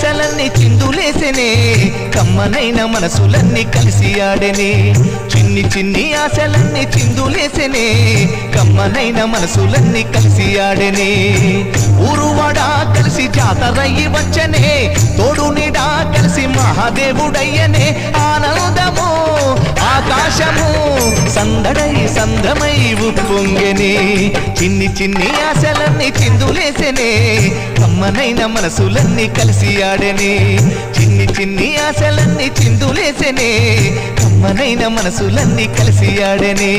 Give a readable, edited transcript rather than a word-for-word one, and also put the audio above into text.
ఆశలన్నీ చిందులేసెనే కమ్మనైన మనసులన్నీ కలిసి ఆడెనే చిన్ని చిన్ని ఆశలన్నీ చిందులేసెనే కమ్మనైన మనసులన్నీ కలిసి ఆడెనే ఊరువాడా కలిసి జాతరయ్యి వచ్చనే తోడు నీడా కలిసి మహాదేవుడయ్యనే ఆనందము ఆకాశము సందడై సంద్రమై ఉప్పొంగెనే చిన్ని చిన్ని ఆశలన్నీ చిందులేసెనే కమ్మనైన మనసులన్నీ కలిసి ఆడెనే చిన్ని చిన్ని ఆశలన్నీ చిందులేసెనే కమ్మనైన మనసులన్నీ కలిసి ఆడెనే